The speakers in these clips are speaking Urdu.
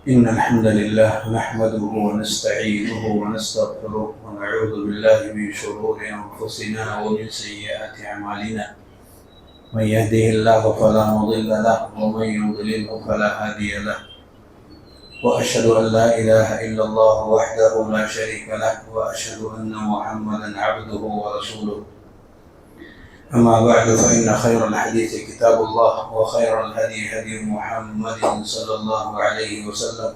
إن الحمد لله نحمده ونستعينه ونستغفره ونعوذ بالله من شرور أنفسنا ومن سيئات أعمالنا. من يهده الله فلا مضل له ومن يضلله فلا هادي له. وأشهد أن لا إله إلا الله وحده لا شريك له وأشهد أن محمدا عبده ورسوله. أما بعد فإن خير الحديث كتاب الله وخير الهدي هدي محمد صلى الله عليه وسلم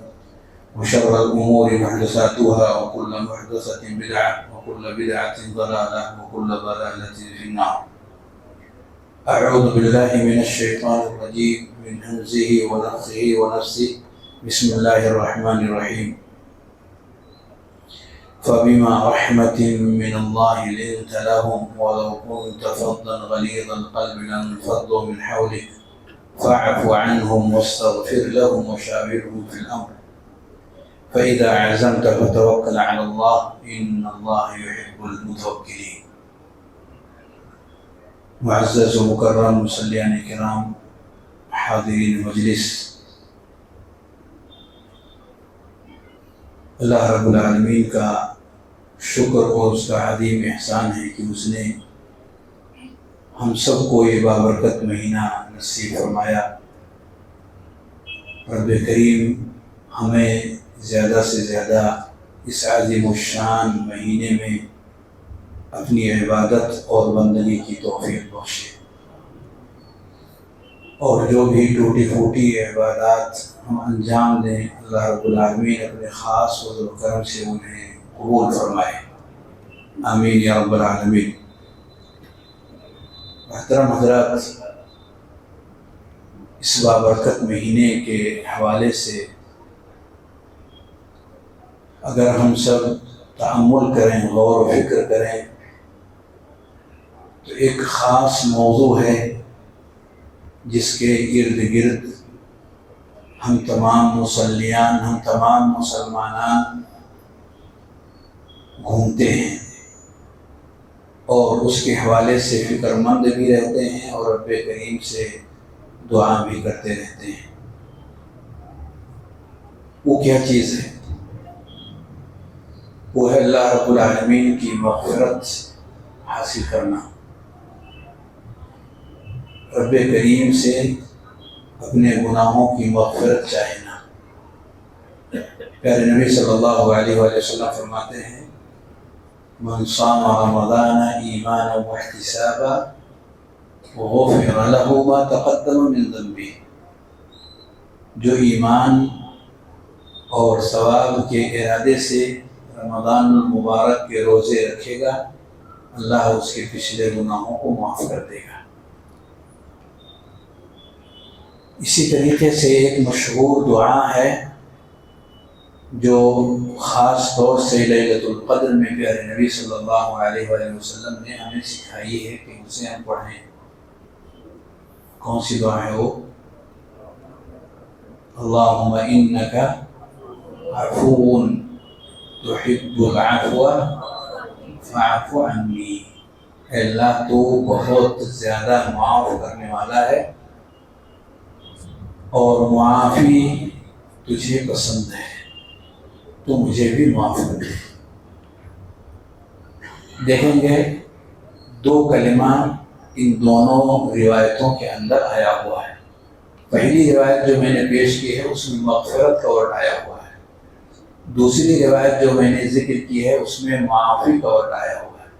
وشر الأمور محدثاتها وكل محدثة بدعة وكل بدعة ضلالة وكل ضلالة في النار. أعوذ بالله من الشيطان الرجيم من همزه ونفخه ونفسه. بسم الله الرحمن الرحيم. فبما رحمة من الله لنت لهم ولو كنت فظا غليظ القلب لانفضوا من حولك فاعف عنهم واستغفر لهم وشاورهم في الأمر فإذا عزمت فتوكل على الله إن الله يحب المتوكلين. معزز و مکرم مصلیان کرام، حاضرین مجلس، اللہ رب العالمین کا شکر اور اس کا عظیم احسان ہے کہ اس نے ہم سب کو یہ بابرکت مہینہ نصیب فرمایا. رب کریم ہمیں زیادہ سے زیادہ اس عظیم الشان مہینے میں اپنی عبادت اور بندگی کی توفیق بخشے، اور جو بھی ٹوٹی پھوٹی عبادات ہم انجام دیں اللہ رب العالمین اپنے خاص فضل و کرم سے انہیں قبول فرمائے. آمین یا رب العالمین. محترم حضرات، اس بابرکت مہینے کے حوالے سے اگر ہم سب تأمل کریں، غور و فکر کریں، تو ایک خاص موضوع ہے جس کے ارد گرد ہم تمام مصلیان، ہم تمام مسلمانان گھومتے ہیں اور اس کے حوالے سے فکر مند بھی رہتے ہیں اور رب کریم سے دعا بھی کرتے رہتے ہیں. وہ کیا چیز ہے؟ وہ ہے اللہ رب العالمین کی مغفرت حاصل کرنا، رب کریم سے اپنے گناہوں کی مغفرت چاہنا. پیارے نبی صلی اللہ علیہ وآلہ وسلم فرماتے ہیں: من صام رمضان ایمانا واحتسابا غفر له ما تقدم من ذنبه. جو ایمان اور ثواب کے ارادے سے رمضان المبارک کے روزے رکھے گا، اللہ اس کے پچھلے گناہوں کو معاف کر دے گا. اسی طریقے سے ایک مشہور دعا ہے جو خاص طور سے لیلۃ القدر میں پیارے نبی صلی اللہ علیہ وآلہ وسلم نے ہمیں سکھائی ہے کہ اسے ہم پڑھیں. کون سی دعا ہے وہ؟ اللہم انک عفو تحب العفو فاعف عنی. اے اللہ تو بہت زیادہ معاف کرنے والا ہے اور معافی تجھے پسند ہے، تو مجھے بھی معاف کر دے. دیکھیں گے دو کلمہ ان دونوں روایتوں کے اندر آیا ہوا ہے. پہلی روایت جو میں نے پیش کی ہے اس میں مغفرت کا ورڈ آیا ہوا ہے، دوسری روایت جو میں نے ذکر کی ہے اس میں معافی کا ورڈ آیا ہوا ہے.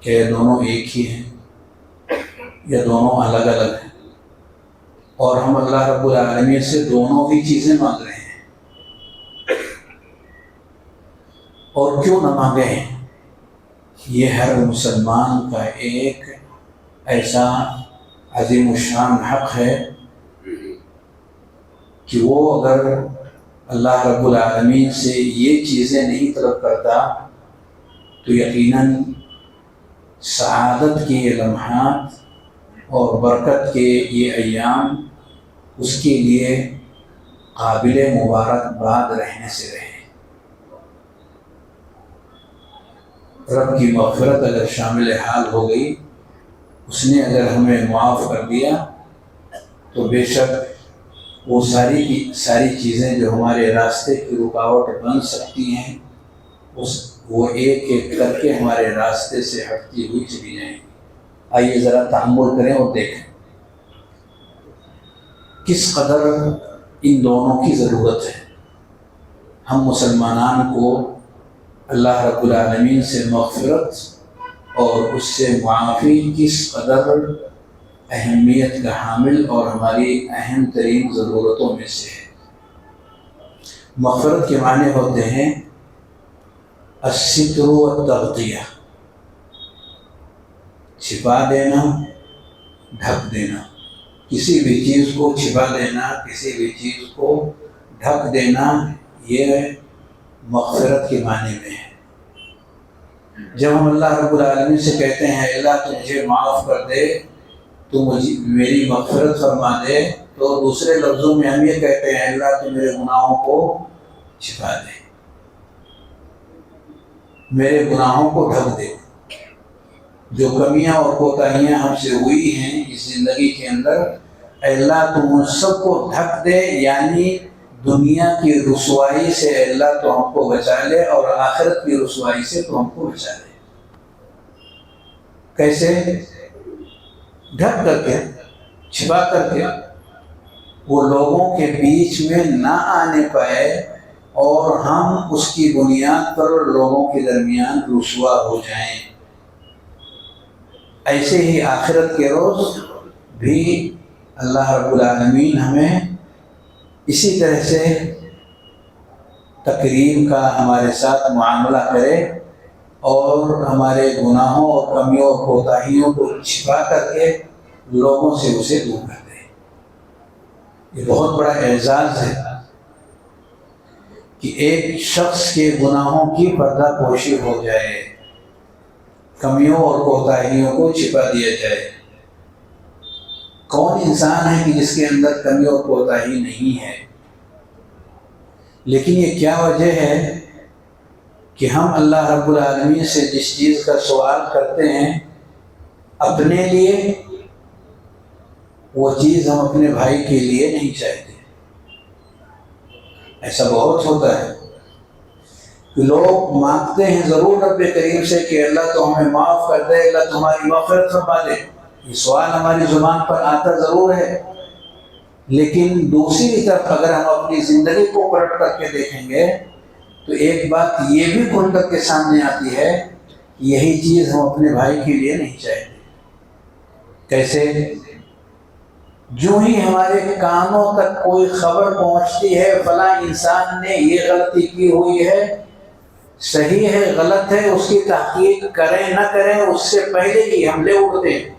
کہ دونوں ایک ہی ہیں یا دونوں الگ الگ ہیں؟ اور ہم اللہ رب العالمین سے دونوں ہی چیزیں مانگ رہے ہیں. اور کیوں نہ مانگے ہیں؟ یہ ہر مسلمان کا ایک ایسا عظیم الشان حق ہے کہ وہ اگر اللہ رب العالمین سے یہ چیزیں نہیں طلب کرتا تو یقیناً سعادت کے یہ لمحات اور برکت کے یہ ایام اس کے لیے قابل مبارکباد رہنے سے رہے. رب کی مغفرت اگر شامل حال ہو گئی اس نے اگر ہمیں معاف کر دیا تو بے شک وہ ساری کی ساری چیزیں جو ہمارے راستے کی رکاوٹ بن سکتی ہیں وہ ایک ایک کر کے ہمارے راستے سے ہٹتی ہوئی چلی جائیں گی۔ آئیے ذرا تحمل کریں اور دیکھیں کس قدر ان دونوں کی ضرورت ہے۔ ہم مسلمانان کو اللہ رب العالمین سے مغفرت اور اس سے معافی کس قدر اہمیت کا حامل اور ہماری اہم ترین ضرورتوں میں سے ہے۔ مغفرت کے معنی ہوتے ہیں الستر والتغطیہ، چھپا دینا، ڈھک دینا، کسی بھی چیز کو چھپا دینا، کسی بھی چیز کو ڈھک دینا، یہ مغفرت کے معنی میں ہے۔ جب ہم اللہ رب العالمین سے کہتے ہیں اللہ تو مجھے معاف کر دے، تو مجھے میری مغفرت فرما دے، تو دوسرے لفظوں میں ہم یہ کہتے ہیں اللہ تو میرے گناہوں کو چھپا دے، میرے گناہوں کو ڈھک دے۔ جو کمیاں اور کوتاہیاں ہم سے ہوئی ہیں اس زندگی کے اندر، اے اللہ تو ان سب کو ڈھک دے، یعنی دنیا کی رسوائی سے اے اللہ تو ہم کو بچا لے اور آخرت کی رسوائی سے تو ہم کو بچا لے۔ کیسے؟ ڈھک کر کے، چھپا کر کے، وہ لوگوں کے بیچ میں نہ آنے پائے اور ہم اس کی بنیاد پر لوگوں کے درمیان رسوا ہو جائیں۔ ایسے ہی آخرت کے روز بھی اللہ رب العالمین ہمیں اسی طرح سے تکریم کا ہمارے ساتھ معاملہ کرے اور ہمارے گناہوں اور کمیوں اور کوتاہیوں کو چھپا کر کے لوگوں سے اسے دور کر دے۔ یہ بہت بڑا اعزاز ہے کہ ایک شخص کے گناہوں کی پردہ پوشی ہو جائے، کمیوں اور کوتاہیوں کو چھپا دیا جائے۔ کون انسان ہے کہ جس کے اندر کمی اور کوتاہی نہیں ہے؟ لیکن یہ کیا وجہ ہے کہ ہم اللہ رب العالمین سے جس چیز کا سوال کرتے ہیں اپنے لیے، وہ چیز ہم اپنے بھائی کے لیے نہیں چاہتے۔ ایسا بہت ہوتا ہے کہ لوگ مانگتے ہیں ضرور رب کریم سے کہ اللہ تو ہمیں معاف کر دے، اللہ تمہاری مغفرت فرما دے، یہ سوال ہماری زبان پر آتا ضرور ہے، لیکن دوسری طرف اگر ہم اپنی زندگی کو پلٹ کر کے دیکھیں گے تو ایک بات یہ بھی کھل کر کے سامنے آتی ہے کہ یہی چیز ہم اپنے بھائی کے لیے نہیں چاہتے۔ کیسے؟ جو ہی ہمارے کانوں تک کوئی خبر پہنچتی ہے فلاں انسان نے یہ غلطی کی ہوئی ہے، صحیح ہے غلط ہے، اس کی تحقیق کریں نہ کریں اس سے پہلے ہی حملے اٹھتے ہیں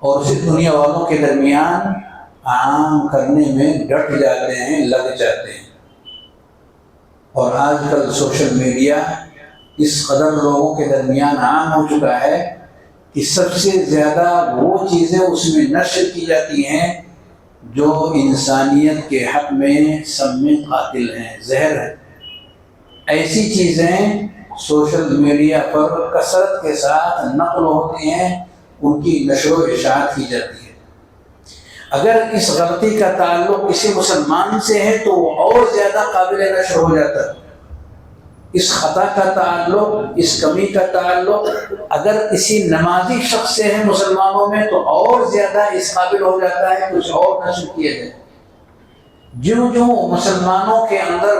اور اسے دنیا والوں کے درمیان عام کرنے میں ڈٹ جاتے ہیں، لگ جاتے ہیں۔ اور آج کل سوشل میڈیا اس قدر لوگوں کے درمیان عام ہو چکا ہے کہ سب سے زیادہ وہ چیزیں اس میں نشر کی جاتی ہیں جو انسانیت کے حق میں سم قاتل ہیں، زہر ہیں۔ ایسی چیزیں سوشل میڈیا پر کثرت کے ساتھ نقل ہوتی ہیں، ان کی نشر و اشاعت کی جاتی ہے۔ اگر اس غلطی کا تعلق کسی مسلمان سے ہے تو وہ اور زیادہ قابل نشر ہو جاتا ہے۔ اس خطا کا تعلق، اس کمی کا تعلق اگر کسی نمازی شخص سے ہے مسلمانوں میں تو اور زیادہ اس قابل ہو جاتا ہے کچھ اور نشر کیا جائے۔ جو مسلمانوں کے اندر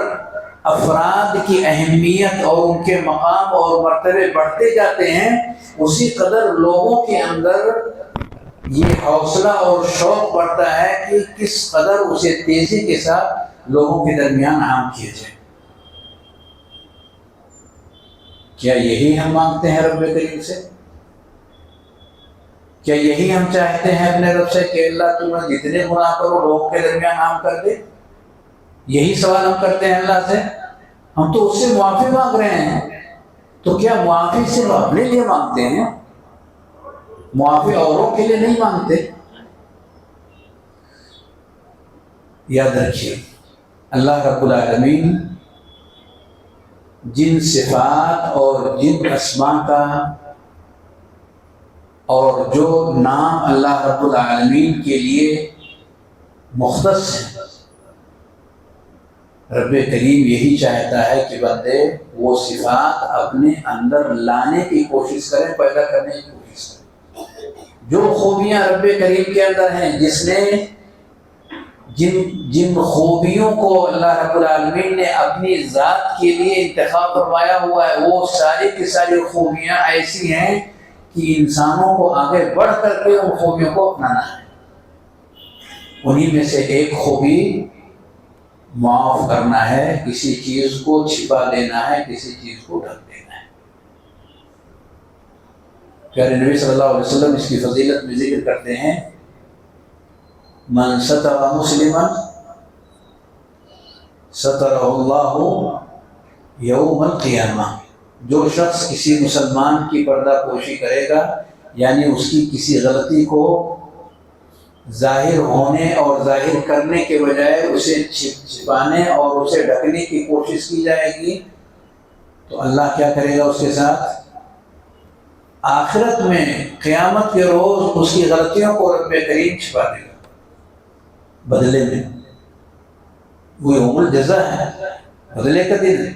افراد کی اہمیت اور ان کے مقام اور مرتبے بڑھتے جاتے ہیں، اسی قدر لوگوں کے اندر یہ حوصلہ اور شوق بڑھتا ہے کہ کس قدر اسے تیزی کے ساتھ لوگوں کے درمیان عام کیا جائے۔ کیا یہی ہم مانگتے ہیں رب کریم سے؟ کیا یہی ہم چاہتے ہیں اپنے رب سے کہ اللہ تمہیں جتنے گناہ کرو لوگوں کے درمیان عام کر دے؟ یہی سوال ہم کرتے ہیں اللہ سے؟ ہم تو اس سے معافی مانگ رہے ہیں، تو کیا معافی صرف اپنے لیے مانگتے ہیں؟ معافی اوروں کے لیے نہیں مانگتے؟ یاد رکھیے اللہ رب العالمین جن صفات اور جن اسماء کا اور جو نام اللہ رب العالمین کے لیے مختص ہے، رب کریم یہی چاہتا ہے کہ بندے وہ صفات اپنے اندر لانے کی کوشش کریں، پیدا کرنے کی کوشش کریں۔ جو خوبیاں رب کریم کے اندر ہیں، جس نے جن خوبیوں کو اللہ رب العالمین نے اپنی ذات کے لیے انتخاب فرمایا ہوا ہے، وہ ساری کی ساری خوبیاں ایسی ہیں کہ انسانوں کو آگے بڑھ کر کے ان خوبیوں کو اپنانا ہے۔ انہی میں سے ایک خوبی معاف کرنا ہے، کسی چیز کو چھپا دینا ہے، کسی چیز کو ڈھک دینا ہے۔ پیارے نبی صلی اللہ علیہ وسلم اس کی فضیلت میں ذکر کرتے ہیں، من ستر مسلما سترہ اللہ یوم القیامہ، جو شخص کسی مسلمان کی پردہ پوشی کرے گا، یعنی اس کی کسی غلطی کو ظاہر ہونے اور ظاہر کرنے کے بجائے اسے چھپانے اور اسے ڈھکنے کی کوشش کی جائے گی، تو اللہ کیا کرے گا اس کے ساتھ؟ آخرت میں قیامت کے روز اس کی غلطیوں کو رب کریم چھپا دے گا بدلے میں۔ وہ یوم الجزا ہے، بدلے کا دن ہے۔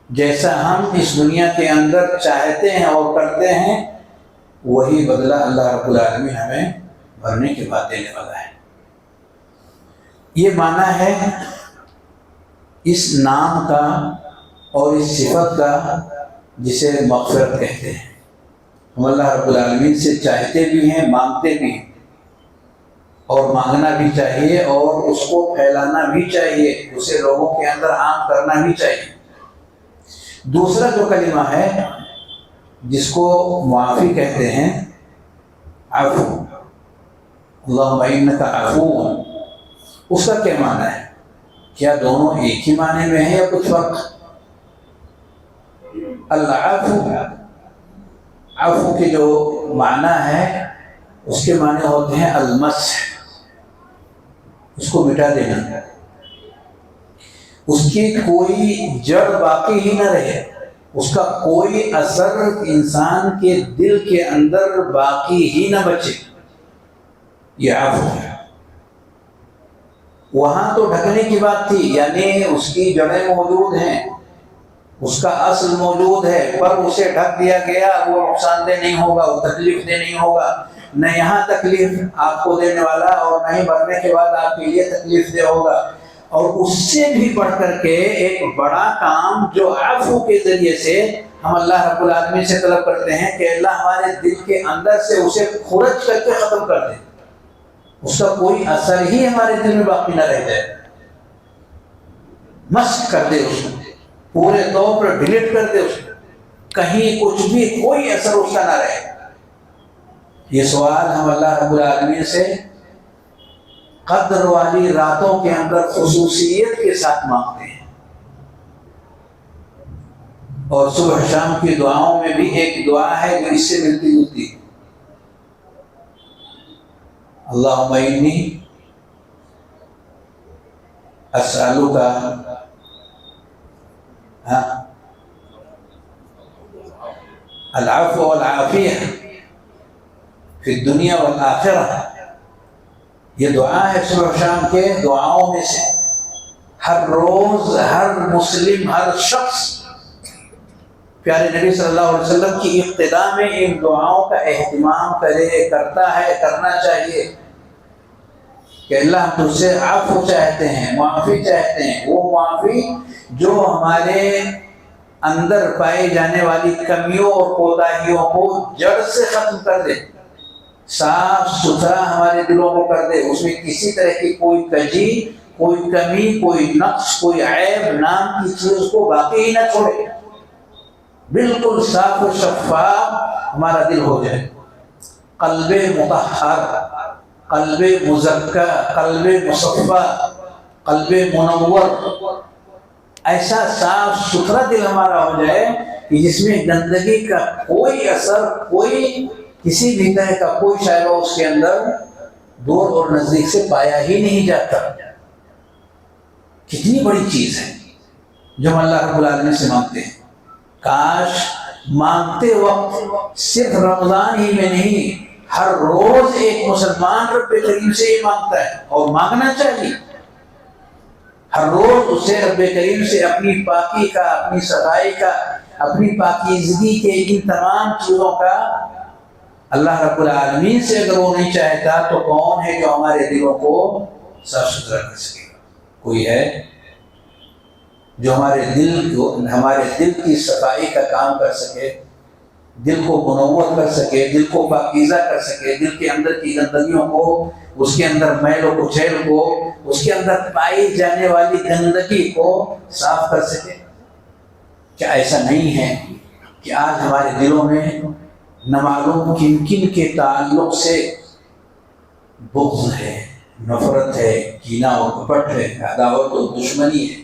جیسا ہم اس دنیا کے اندر چاہتے ہیں اور کرتے ہیں، وہی بدلہ اللہ رب العالمین ہمیں بھرنے کے بعد دینے والا ہے۔ یہ معنی ہے اس نام کا اور اس صفت کا جسے مغفرت کہتے ہیں۔ ہم اللہ رب العالمین سے چاہتے بھی ہیں، مانگتے بھی ہیں، اور مانگنا بھی چاہیے اور اس کو پھیلانا بھی چاہیے، اسے لوگوں کے اندر عام کرنا بھی چاہیے۔ دوسرا جو کلمہ ہے جس کو معافی کہتے ہیں، عفو، اللہم انک عفو، اس کا کیا معنی ہے؟ کیا دونوں ایک ہی معنی میں ہیں یا کچھ فرق؟ العفو، عفو کے جو معنی ہے اس کے معنی ہوتے ہیں المسح، اس کو مٹا دینا، اس کی کوئی جڑ باقی ہی نہ رہے، اس کا کوئی اثر انسان کے دل کے اندر باقی ہی نہ بچے، یہ عفو ہے۔ وہاں تو ڈھکنے کی بات تھی، یعنی اس کی جڑیں موجود ہیں، اس کا اصل موجود ہے، پر اسے ڈھک دیا گیا، وہ نقصان دہ نہیں ہوگا، وہ تکلیف دہ نہیں ہوگا، نہ یہاں تکلیف آپ کو دینے والا اور نہ ہی مرنے کے بعد آپ کے لیے تکلیف دہ ہوگا۔ اور اس سے بھی بڑھ کر کے ایک بڑا کام جو عفو کے ذریعے سے ہم اللہ رب العالمین سے طلب کرتے ہیں کہ اللہ ہمارے دل کے اندر سے اسے خرچ کر کے ختم کر دے، اس کا کوئی اثر ہی ہمارے دل میں باقی نہ رہ جائے، مسح کر دے، اس کو پورے طور پر ڈیلیٹ کر دے، اس کو کہیں کچھ بھی کوئی اثر اس کا نہ رہے۔ یہ سوال ہم اللہ رب العالمین سے قدر والی راتوں کے اندر خصوصیت کے ساتھ مانگتے ہیں، اور صبح شام کی دعاؤں میں بھی ایک دعا ہے جو اس سے ملتی جلتی ہے، اللہم انی اسألک العفو والعافیہ فی الدنیا والآخرہ۔ یہ دعا ہے صبح شام کے دعاؤں میں سے، ہر روز ہر مسلم، ہر شخص پیارے نبی صلی اللہ علیہ وسلم کی اقتداء میں ان دعاؤں کا اہتمام کرتا ہے، کرنا چاہیے کہ اللہ ہم تجھ سے عفو چاہتے ہیں، معافی چاہتے ہیں، وہ معافی جو ہمارے اندر پائی جانے والی کمیوں اور کوتاہیوں کو جڑ سے ختم کر دے، صاف ستھرا ہمارے دلوں کو کر دے، اس میں کسی طرح کی کوئی کجی، کوئی کمی، کوئی نقص، کوئی عیب نام کی چیز کو باقی ہی نہ چھوڑے، بالکل صاف و شفاف ہمارا دل ہو جائے، قلب مطہر، قلب مزکہ، قلب مصفہ، قلب منور، ایسا صاف ستھرا دل ہمارا ہو جائے کہ جس میں گندگی کا کوئی اثر، کوئی کسی بھی طرح کا کوئی شائبہ اس کے اندر دور اور نزدیک سے پایا ہی نہیں جاتا۔ کتنی بڑی چیز ہے جو ہم اللہ رب العالمین سے مانگتے ہیں۔ کاش مانگتے وقت صرف رمضان ہی میں نہیں، ہر روز ایک مسلمان رب کریم سے یہ مانگتا ہے، اور مانگنا چاہیے۔ ہر روز اسے رب کریم سے اپنی پاکی کا، اپنی صفائی کا، اپنی پاکیزگی کے ان تمام چیزوں کا اللہ رب العالمین سے اگر وہ نہیں چاہتا تو کون ہے جو ہمارے دلوں کو صاف ستھرا کر سکے گا؟ کوئی ہے جو ہمارے دل کی صفائی کا کام کر سکے، دل کو منور کر سکے، دل کو پاکیزہ کر سکے، دل کے اندر کی گندگیوں کو، اس کے اندر میل و کچیل کو، اس کے اندر پائی جانے والی گندگی کو صاف کر سکے؟ کیا ایسا نہیں ہے کہ آج ہمارے دلوں میں نامعلوم کن کن کے تعلق سے بغض ہے، نفرت ہے، کینہ و کپٹ ہے، عداوت و دشمنی ہے،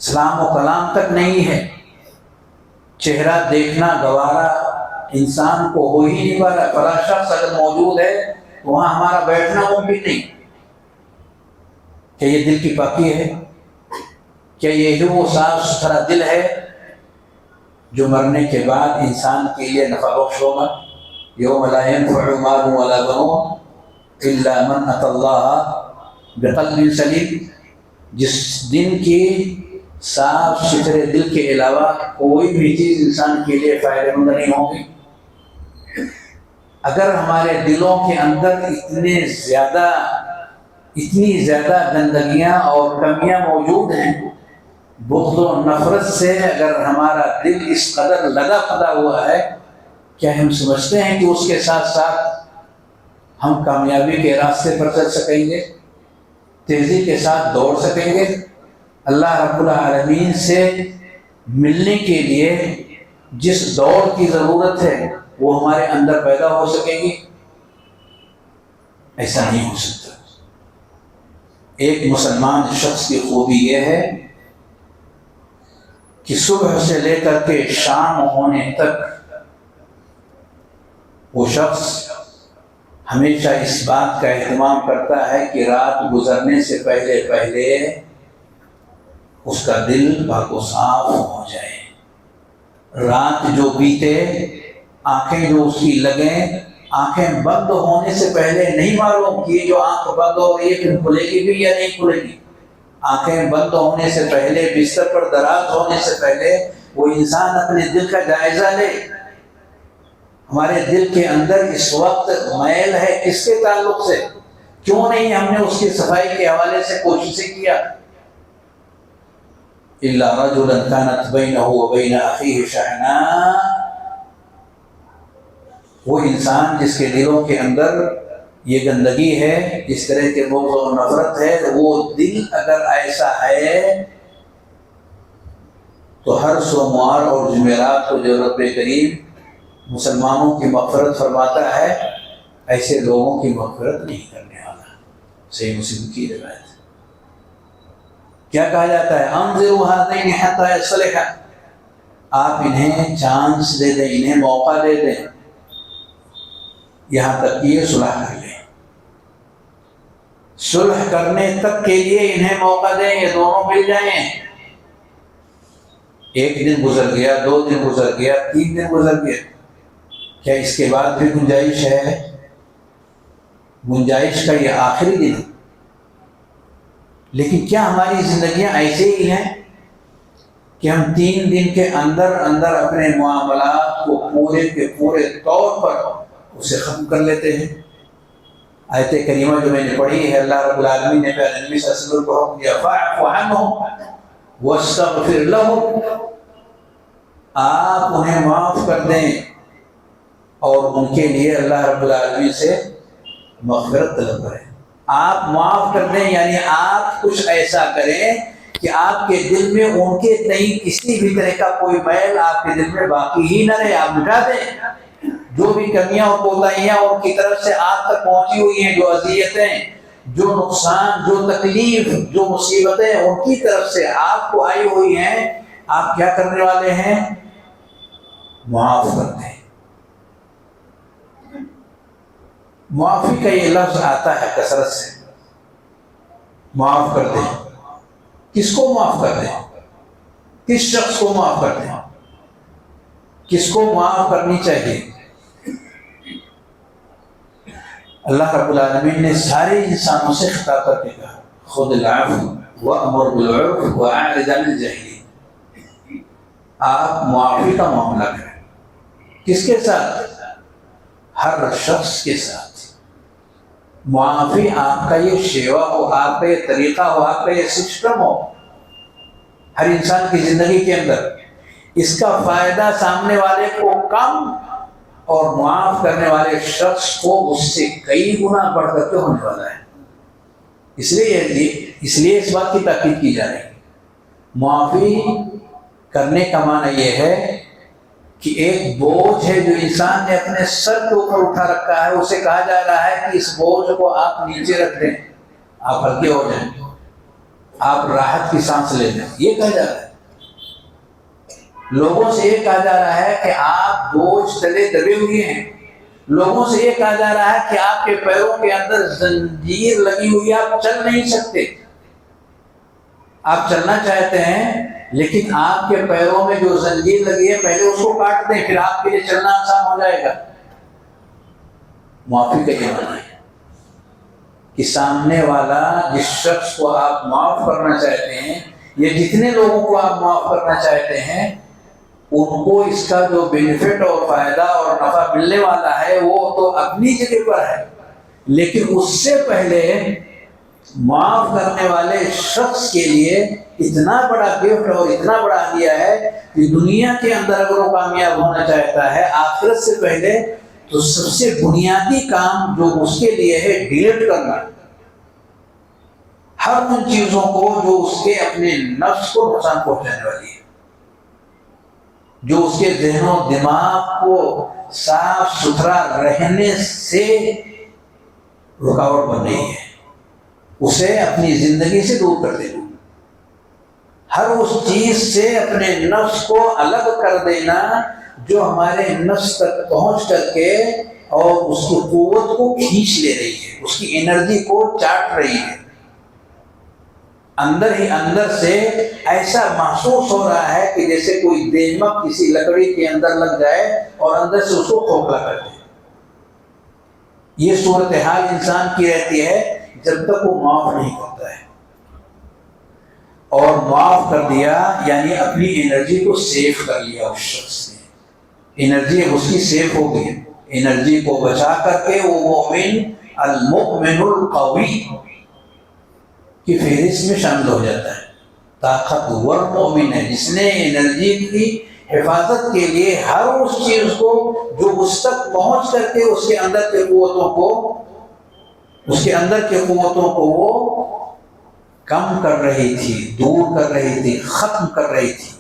سلام و کلام تک نہیں ہے، چہرہ دیکھنا گوارا انسان کو ہو ہی نہیں پا رہا۔ فلاں شخص اگر موجود ہے تو وہاں ہمارا بیٹھنا ممکن نہیں۔ کیا یہ دل کی پاکی ہے؟ کیا یہ وہ صاف ستھرا دل ہے جو مرنے کے بعد انسان کے لیے نفع بخش ہوگا؟ یوم لا ينفع مال ولا بنون الا من اتى الله بقلب سلیم، جس دن کی صاف ستھرے دل کے علاوہ کوئی بھی چیز انسان کے لیے فائدہ مند نہیں ہوگی۔ اگر ہمارے دلوں کے اندر اتنی زیادہ گندگیاں اور کمیاں موجود ہیں، بغض و نفرت سے اگر ہمارا دل اس قدر لگا پڑا ہوا ہے، کیا ہم سمجھتے ہیں کہ اس کے ساتھ ساتھ ہم کامیابی کے راستے پر چل سکیں گے، تیزی کے ساتھ دوڑ سکیں گے، اللہ رب العالمین سے ملنے کے لیے جس دوڑ کی ضرورت ہے وہ ہمارے اندر پیدا ہو سکے گی؟ ایسا نہیں ہو سکتا۔ ایک مسلمان شخص کی خوبی یہ ہے کہ صبح سے لے کر کے شام ہونے تک وہ شخص ہمیشہ اس بات کا اہتمام کرتا ہے کہ رات گزرنے سے پہلے اس کا دل پاک و صاف ہو جائے۔ رات جو بیتے، آنکھیں جو اس کی لگیں، آنکھیں بند ہونے سے پہلے نہیں معلوم کہ یہ جو آنکھ بند ہو رہی ہے پھر کھلے گی بھی یا نہیں کھلے گی۔ آنکھیں بند ہونے سے پہلے، بستر پر دراز ہونے سے پہلے وہ انسان اپنے دل کا جائزہ لے۔ ہمارے دل کے اندر اس وقت میل ہے کس کے تعلق سے؟ کیوں نہیں ہم نے اس کی صفائی کے حوالے سے کوششیں کیا؟ الا رجلا كانت بينه وبين اخيه شحناء، وہ انسان جس کے دلوں کے اندر یہ گندگی ہے، اس طرح کے بغض و نفرت ہے، وہ دل اگر ایسا ہے تو ہر سوموار اور جمعرات کو جو رب کریم مسلمانوں کی مغفرت فرماتا ہے، ایسے لوگوں کی مغفرت نہیں کرنے والا۔ صحیح مسلم کی روایت۔ کیا کہا جاتا ہے؟ انظروا هذين حتى يصلحا، آپ انہیں چانس دے دیں، انہیں موقع دے دیں یہاں تک کہ یہ صلح کر لیں۔ صلح کرنے تک کے لیے انہیں موقع دیں، یہ دونوں مل جائیں۔ ایک دن گزر گیا، 2 دن گزر گیا، 3 دن گزر گیا، کیا اس کے بعد بھی گنجائش ہے؟ گنجائش کا یہ آخری دن ہے۔ لیکن کیا ہماری زندگیاں ایسے ہی ہیں کہ ہم 3 دن کے اندر اپنے معاملات کو پورے کے پورے طور پر اسے ختم کر لیتے ہیں؟ آیت کریمہ جو میں نے پڑھی ہے، اللہ رب العالمین نے پیغمبر نبی صلی اللہ علیہ وسلم کو حکم دیا فاعف عنہم واستغفر لہم، آپ انہیں معاف کر دیں اور ان کے لیے اللہ رب العالمین سے مغفرت طلب کریں۔ آپ معاف کر دیں یعنی آپ کچھ ایسا کریں کہ آپ کے دل میں ان کے تئیں کسی بھی طرح کا کوئی میل آپ کے دل میں باقی ہی نہ رہے، آپ مٹا دیں۔ جو بھی کمیاں اور کوتاہیاں ان کی طرف سے آپ تک پہنچی ہوئی ہیں، جو اذیتیں، جو نقصان، جو تکلیف، جو مصیبتیں ان کی طرف سے آپ کو آئی ہوئی ہیں، آپ کیا کرنے والے ہیں؟ معاف کرتے ہیں۔ معافی کا یہ لفظ آتا ہے کثرت سے، معاف کر دیں۔ کس کو معاف کر دیں؟ کس شخص کو معاف کر دیں؟ کس کو معاف کرنی چاہیے؟ اللہ رب العالمین نے سارے انسانوں سے خطاب کر کے کہا خذ العفو وامر بالعرف واعرض عن الجاہلین، آپ معافی کا معاملہ کریں۔ کس کے ساتھ؟ ہر شخص کے ساتھ۔ معافی آپ کا یہ شیوا ہو، آپ کا یہ طریقہ ہو، آپ کا یہ سسٹم ہو ہر انسان کی زندگی کے اندر، اس کا فائدہ سامنے والے کو کم اور معاف کرنے والے شخص کو اس سے کئی گنا بڑھ کر کے ہونے والا ہے۔ اس لیے اس بات کی تاکید کی جا رہی ہے۔ معافی کرنے کا معنی یہ ہے کہ ایک بوجھ ہے جو انسان نے اپنے سر کے اوپر اٹھا رکھا ہے، اسے کہا جا رہا ہے کہ اس بوجھ کو آپ نیچے رکھ دیں، آپ ہلکے ہو جائیں، آپ راحت کی سانس لے لیں، یہ کہا جا رہا ہے۔ لوگوں سے یہ کہا جا رہا ہے کہ آپ بوجھ تلے دبے ہوئے ہیں، لوگوں سے یہ کہا جا رہا ہے کہ آپ کے پیروں کے اندر زنجیر لگی ہوئی ہے، آپ چل نہیں سکتے۔ آپ چلنا چاہتے ہیں لیکن آپ کے پیروں میں جو زنجیر لگی ہے پہلے اس کو کاٹ دیں، پھر آپ کے لیے چلنا آسان ہو جائے گا۔ معافی کا یہ معنی ہے کہ سامنے والا جس شخص کو آپ معاف کرنا چاہتے ہیں یا جتنے لوگوں کو آپ معاف کرنا چاہتے ہیں، ان کو اس کا جو بینیفٹ اور فائدہ اور نفع ملنے والا ہے وہ تو اپنی جگہ پر ہے، لیکن اس سے پہلے معاف کرنے والے شخص کے لیے اتنا بڑا گفٹ اور اتنا بڑا ہدیہ ہے کہ دنیا کے اندر اگر وہ کامیاب ہونا چاہتا ہے آخرت سے پہلے تو سب سے بنیادی کام جو اس کے لیے ہے ڈیلیٹ کرنا ہر ان چیزوں کو جو اس کے اپنے نفس کو نقصان پہنچانے والی ہے، جو اس کے ذہن و دماغ کو صاف ستھرا رہنے سے رکاوٹ بن رہی ہے، اسے اپنی زندگی سے دور کر دینا، ہر اس چیز سے اپنے نفس کو الگ کر دینا جو ہمارے نفس تک پہنچ کر کے اور اس کی قوت کو کھینچ لے رہی ہے، اس کی انرجی کو چاٹ رہی ہے۔ اندر ہی اندر سے ایسا محسوس ہو رہا ہے کہ جیسے کوئی دیمک کسی لکڑی کے اندر لگ جائے اور اندر سے اس کو کھوکھلا کر دے۔ یہ صورتحال انسان کی رہتی ہے جب تک وہ معاف نہیں کرتا ہے، اور معاف کر دیا یعنی اپنی انرجی کو سیف کر لیا، اس شخص نے انرجی اس کی سیف ہو گئی، انرجی کو بچا کر کے وہ مومن المؤمن القوی کی فہرست میں شامل ہو جاتا ہے۔ طاقتور مومن ہے جس نے انرجی کی حفاظت کے لیے ہر اس چیز کو جو اس تک پہنچ کر کے اس کے اندر کے قوتوں کو وہ کم کر رہی تھی، دور کر رہی تھی، ختم کر رہی تھی۔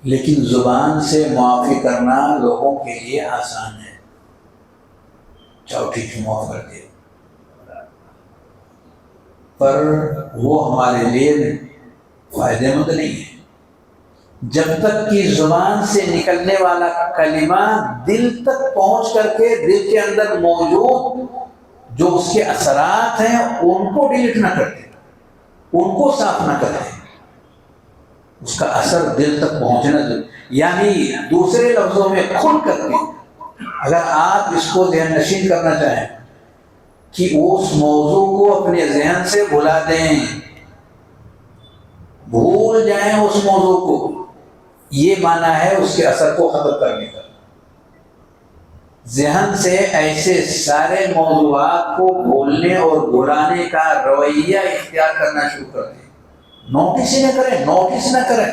لیکن زبان سے معافی کرنا لوگوں کے لیے آسان ہے، چاہو ٹھیک ہے معاف کر دے، پر وہ ہمارے لیے فائدہ مند نہیں ہے جب تک کہ زبان سے نکلنے والا کلمہ دل تک پہنچ کر کے دل کے اندر موجود جو اس کے اثرات ہیں ان کو ڈیلیٹ نہ کرتے، ان کو صاف نہ کرتے، اس کا اثر دل تک پہنچنا ضروری۔ یعنی دوسرے لفظوں میں کھل کر کے اگر آپ اس کو ذہن نشین کرنا چاہیں کہ اس موضوع کو اپنے ذہن سے بھلا دیں، بھول جائیں اس موضوع کو، یہ معنی ہے اس کے اثر کو ختم کرنے کا۔ ذہن سے ایسے سارے موضوعات کو بھولنے اور بھلانے کا رویہ اختیار کرنا شروع کر دیں، نوٹس ہی نہ کریں،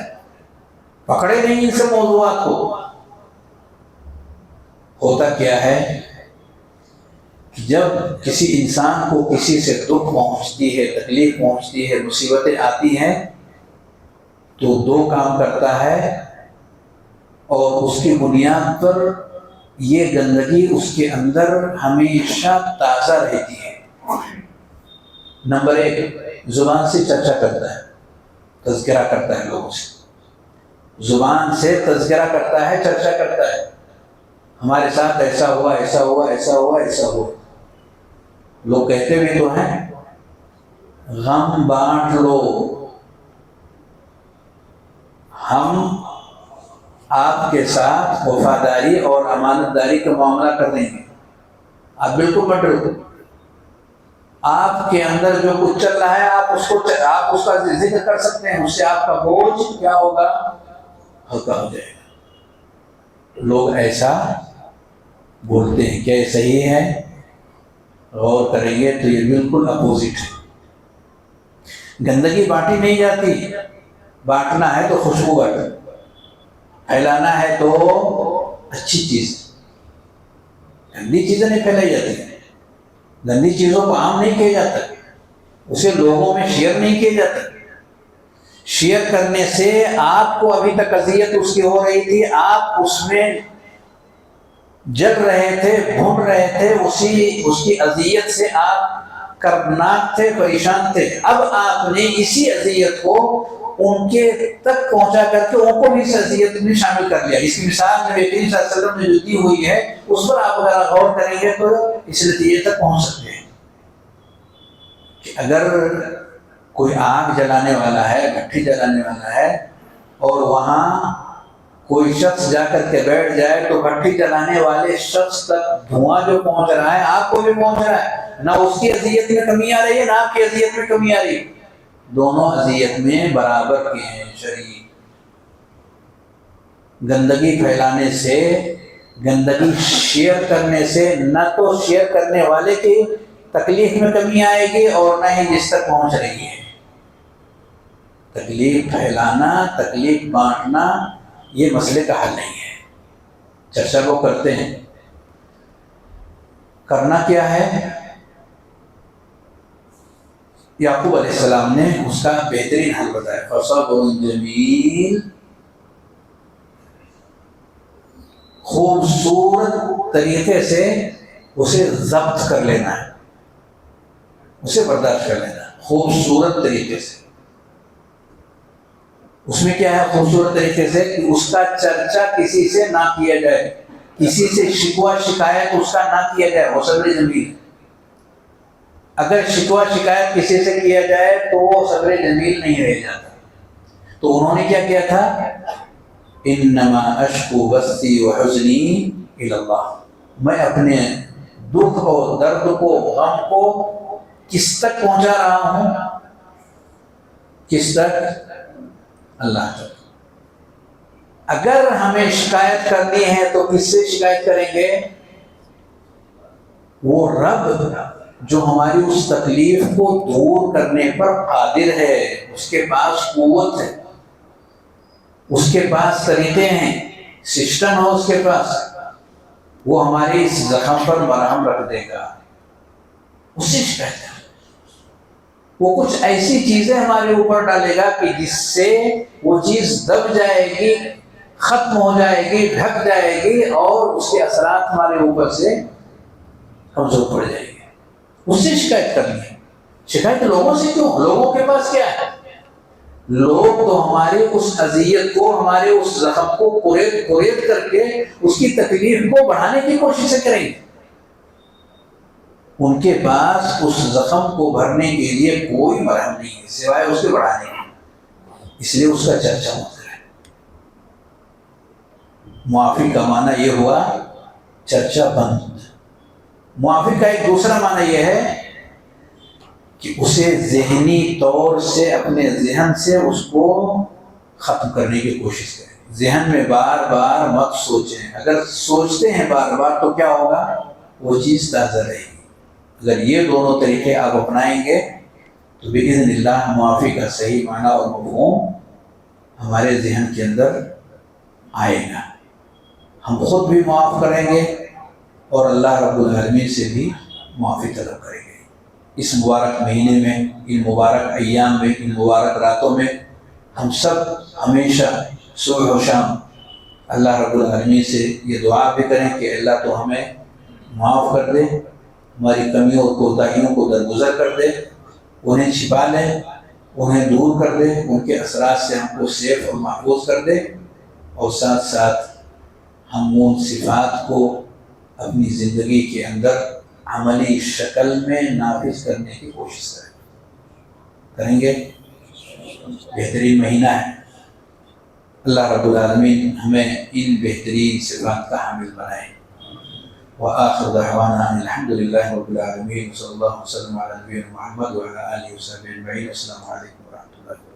پکڑے نہیں ان سے موضوعات کو۔ ہوتا کیا ہے کہ جب کسی انسان کو کسی سے دکھ پہنچتی ہے، تکلیف پہنچتی ہے، مصیبتیں آتی ہیں تو دو کام کرتا ہے اور اس کی بنیاد پر یہ گندگی اس کے اندر ہمیشہ تازہ رہتی ہے۔ نمبر ایک، زبان سے چرچا کرتا ہے، تذکرہ کرتا ہے لوگوں سے، زبان سے تذکرہ کرتا ہے، چرچا کرتا ہے، ہمارے ساتھ ایسا ہوا، ایسا ہوا، ایسا ہوا، ایسا ہوا۔ لوگ کہتے بھی تو ہیں غم بانٹ لو، ہم آپ کے ساتھ وفاداری اور امانت داری کا معاملہ کر دیں گے، آپ بالکل مت ڈرو، آپ کے اندر جو کچھ چل رہا ہے آپ اس کا ذکر کر سکتے ہیں، اس سے آپ کا بوجھ کیا ہوگا، ہلکا ہو جائے گا۔ لوگ ایسا بولتے ہیں، کیا یہ صحیح ہے؟ غور کریں گے تو یہ بالکل اپوزٹ ہے۔ گندگی بانٹی نہیں جاتی، بانٹنا ہے تو خوشبو بانٹو، پھیلانا ہے تو اچھی چیز، گندی چیزیں نہیں پھیلائی جاتی، گندی چیزوں کو عام نہیں کیا جاتا، اسے لوگوں میں شیئر نہیں کیا جاتا۔ شیئر کرنے سے آپ کو ابھی تک اذیت اس کی ہو رہی تھی، آپ اس میں جل رہے تھے، بھون رہے تھے، اس کی اذیت سے آپ کربناک تھے، پریشان تھے۔ اب آپ نے اسی اذیت کو ان کے تک پہنچا کر کے ان کو بھی اس اذیت میں شامل کر لیا۔ اس کی مثال نبی کریم صلی اللہ علیہ وسلم نے جو دی ہوئی ہے اس پر آپ اگر غور کریں گے تو اس نتیجے تک پہنچ سکتے ہیں کہ اگر کوئی آگ جلانے والا ہے، بھٹی جلانے والا ہے، اور وہاں کوئی شخص جا کر کے بیٹھ جائے تو بھٹی جلانے والے شخص تک دھواں جو پہنچ رہا ہے آپ کو بھی پہنچ رہا ہے، نہ اس کی اذیت میں کمی آ رہی ہے نہ آپ کی اذیت میں کمی آ رہی ہے، دونوں اذیت میں برابر کے ہیں شریک۔ گندگی پھیلانے سے، گندگی شیئر کرنے سے نہ تو شیئر کرنے والے کی تکلیف میں کمی آئے گی اور نہ ہی جس تک پہنچ رہی ہے۔ تکلیف پھیلانا، تکلیف بانٹنا یہ مسئلے کا حل نہیں ہے۔ چرچا وہ کرتے ہیں، کرنا کیا ہے؟ یعقوب علیہ السلام نے اس کا بہترین حل بتایا، فَصَبْرٌ جَمِيلٌ، خوبصورت طریقے سے اسے ضبط کر لینا ہے، اسے برداشت کر لینا ہے خوبصورت طریقے سے۔ اس میں کیا ہے خوبصورت طریقے سے؟ کہ اس کا چرچا کسی سے نہ کیا جائے، کسی سے شکوہ شکایت اس کا نہ کیا جائے، وہ صبر جمیل۔ اگر شکوہ شکایت کسی سے کیا جائے تو وہ صبر جمیل نہیں رہ جاتا۔ تو انہوں نے کیا کیا تھا؟ انما اشکو بثی وحزنی الی اللہ، میں اپنے دکھ اور درد کو، غم کو کس تک پہنچا رہا ہوں؟ کس تک؟ اللہ تک۔ اگر ہمیں شکایت کرنی ہے تو کس سے شکایت کریں گے؟ وہ رب جو ہماری اس تکلیف کو دور کرنے پر قادر ہے، اس کے پاس قوت ہے، اس کے پاس طریقے ہیں، سسٹم ہے اس کے پاس، وہ ہمارے اس زخم پر مرہم رکھ دے گا، اس سے شکایت کریں۔ وہ کچھ ایسی چیزیں ہمارے اوپر ڈالے گا کہ جس سے وہ چیز دب جائے گی، ختم ہو جائے گی، ڈھک جائے گی، اور اس کے اثرات ہمارے اوپر سے کمزور پڑ جائے گی۔ اس سے شکایت کرنی ہے۔ شکایت لوگوں سے کیوں؟ لوگوں کے پاس کیا ہے؟ لوگ تو ہمارے اس اذیت کو، ہمارے اس زخم کو قریب کر کے اس کی تکلیف کو بڑھانے کی کوشش کریں گے۔ ان کے پاس اس زخم کو بھرنے کے لیے کوئی مرہم نہیں ہے سوائے اس کے بڑھانے کے، اس لیے اس کا چرچا ہوتا ہے۔ معافی کا معنی یہ ہوا چرچا بند۔ معافی کا ایک دوسرا معنی یہ ہے کہ اسے ذہنی طور سے، اپنے ذہن سے اس کو ختم کرنے کی کوشش کریں۔ ذہن میں بار بار مت سوچیں، اگر سوچتے ہیں بار بار تو کیا ہوگا؟ وہ چیز تازہ رہے گی۔ اگر یہ دونوں طریقے آپ اپنائیں گے تو بإذن اللہ معافی کا صحیح معنی اور مفہوم ہمارے ذہن کے اندر آئے گا۔ ہم خود بھی معاف کریں گے اور اللہ رب العالمین سے بھی معافی طلب کریں گے۔ اس مبارک مہینے میں، ان مبارک ایام میں، ان مبارک راتوں میں ہم سب ہمیشہ صبح و شام اللہ رب العالمین سے یہ دعا بھی کریں کہ اللہ تو ہمیں معاف کر دے، ہماری کمیوں اور کوتاہیوں کو درگزر کر دے، انہیں چھپا لے، انہیں دور کر دے، ان کے اثرات سے ہم کو سیف اور محفوظ کر دے، اور ساتھ ساتھ ہم ان صفات کو اپنی زندگی کے اندر عملی شکل میں نافذ کرنے کی کوشش کریں گے۔ بہترین مہینہ ہے، اللہ رب العالمین ہمیں ان بہترین صفات کا حامل بنائے. وآخر دعوانا ان الحمد للہ رب العالمین. صلی اللہ وسلم علی نبینا محمد وعلی آلہ وصحبہ اجمعین. السلام علیکم ورحمۃ اللہ.